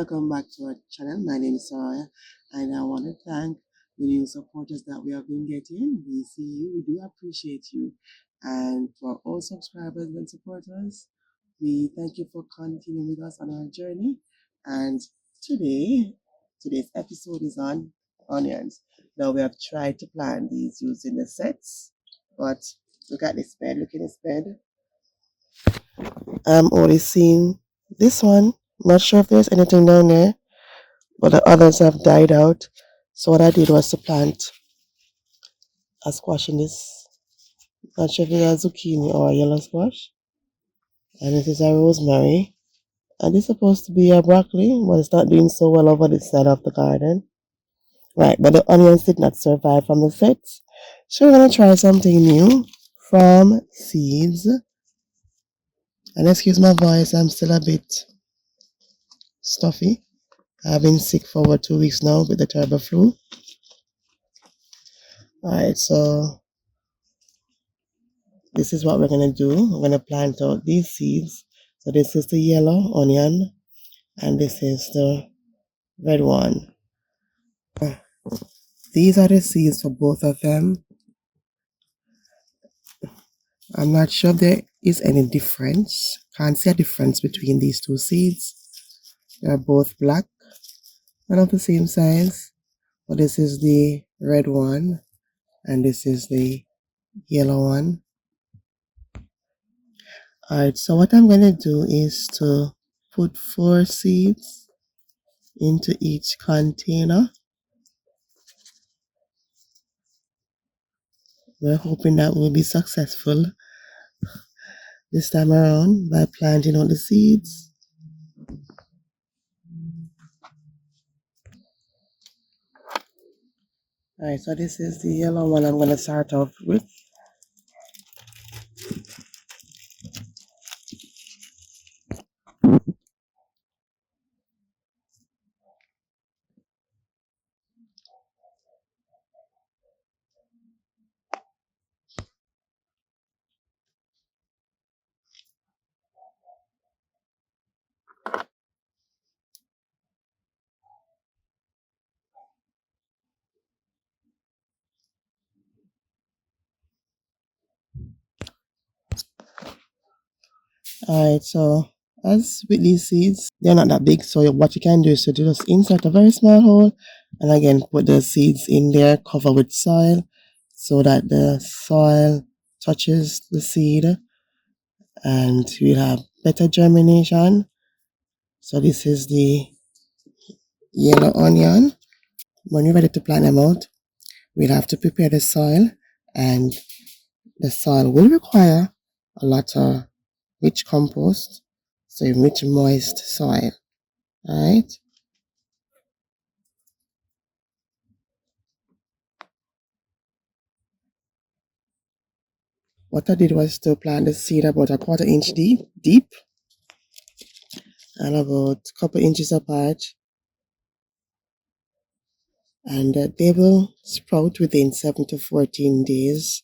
welcome back to our channel. My name is Soroya, and I want to thank the new supporters that we have been getting. We see you, we do appreciate you. And for all subscribers and supporters, we thank you for continuing with us on our journey. And today's episode is on onions. Now we have tried to plant these using the sets, but look at this bed, look at this bed. I'm only seeing this one. Not sure if there's anything down there, but the others have died out. So what I did was to plant a squash in this. Not sure if it's a zucchini or a yellow squash. And this is a rosemary. And this is supposed to be a broccoli, but it's not doing so well over this side of the garden. Right, but the onions did not survive from the sets. So we're going to try something new from seeds. And excuse my voice, I'm still a bit stuffy. I've been sick for over 2 weeks now with the terrible flu. Alright, so this is what we're going to do. We're going to plant out these seeds. So this is the yellow onion and this is the red one. These are the seeds for both of them. I'm not sure if there is any difference. Can't see a difference between these two seeds. They are both black and of the same size. But this is the red one and this is the yellow one. Alright, so what I'm going to do is to put 4 seeds into each container. We're hoping that we'll be successful this time around by planting all the seeds. Alright, so this is the yellow one I'm going to start off with. Alright, so as with these seeds, they're not that big, so what you can do is to just insert a very small hole and again put the seeds in there, cover with soil so that the soil touches the seed and we'll have better germination. So this is the yellow onion. When you're ready to plant them out, we'll have to prepare the soil, and the soil will require a lot of rich compost, so rich moist soil. Alright. What I did was to plant the seed about a 1/4 inch deep and about a couple inches apart, and they will sprout within 7 to 14 days,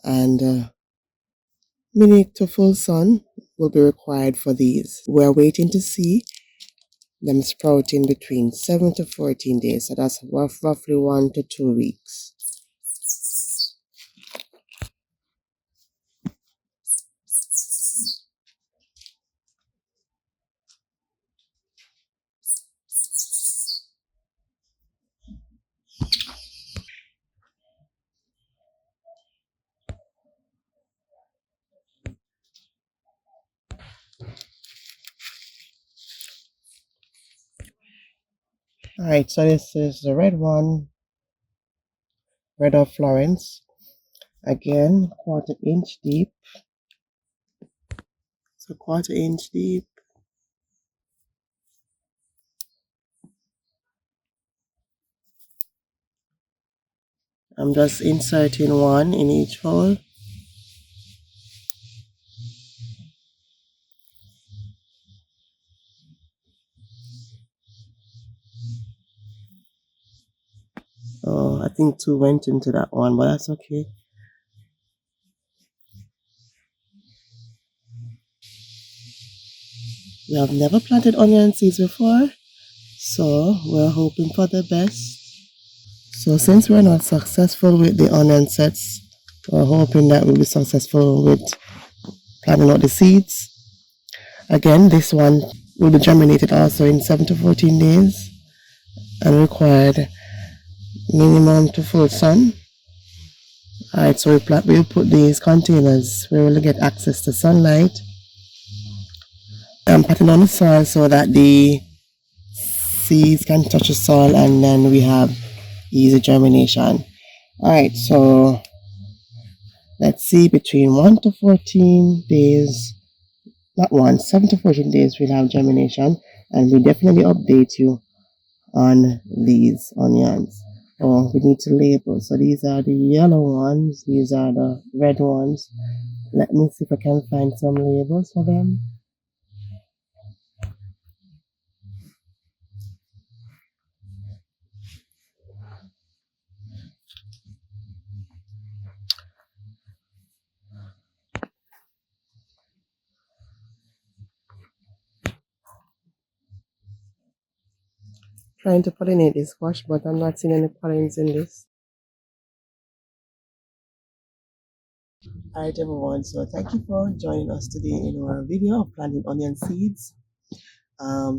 and mini to full sun will be required for these. We're waiting to see them sprouting between 7 to 14 days, so that's roughly 1 to 2 weeks. Alright, so this is the red one, red of Florence. Again, 1/4 inch deep. So 1/4 inch deep. I'm just inserting one in each hole. Oh, I think 2 went into that one, but that's okay. We have never planted onion seeds before, So we're hoping for the best. So since we're not successful with the onion sets, we're hoping that we'll be successful with planting out the seeds. Again, this one will be germinated also in 7 to 14 days and required minimum to full sun. Alright, so we'll put these containers where we'll get access to sunlight and put it on the soil so that the seeds can touch the soil and then we have easy germination. Alright, so let's see, between 1 to 14 days, not 1, 7 to 14 days we'll have germination, and we definitely update you on these onions. Oh, we need to label. So these are the yellow ones, these are the red ones. Let me see if I can find some labels for them. Trying to pollinate this squash, but I'm not seeing any pollens in this. Alright everyone, so thank you for joining us today in our video of planting onion seeds.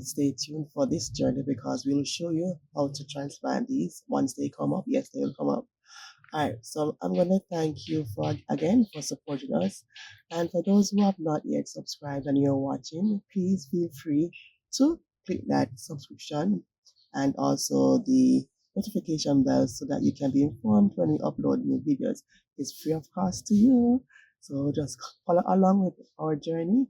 Stay tuned for this journey because we'll show you how to transplant these once they come up. Yes, they will come up. Alright, so I'm gonna thank you for supporting us. And for those who have not yet subscribed and you're watching, please feel free to click that subscription and also the notification bell so that you can be informed when we upload new videos. It's free of cost to you. So just follow along with our journey,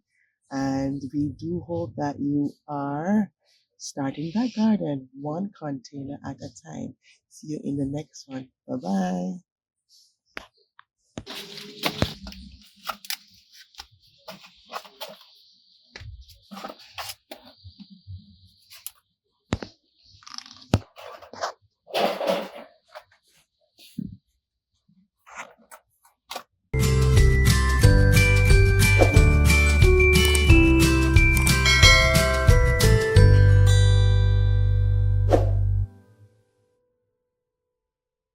and we do hope that you are starting that garden one container at a time. See you in the next one. Bye bye.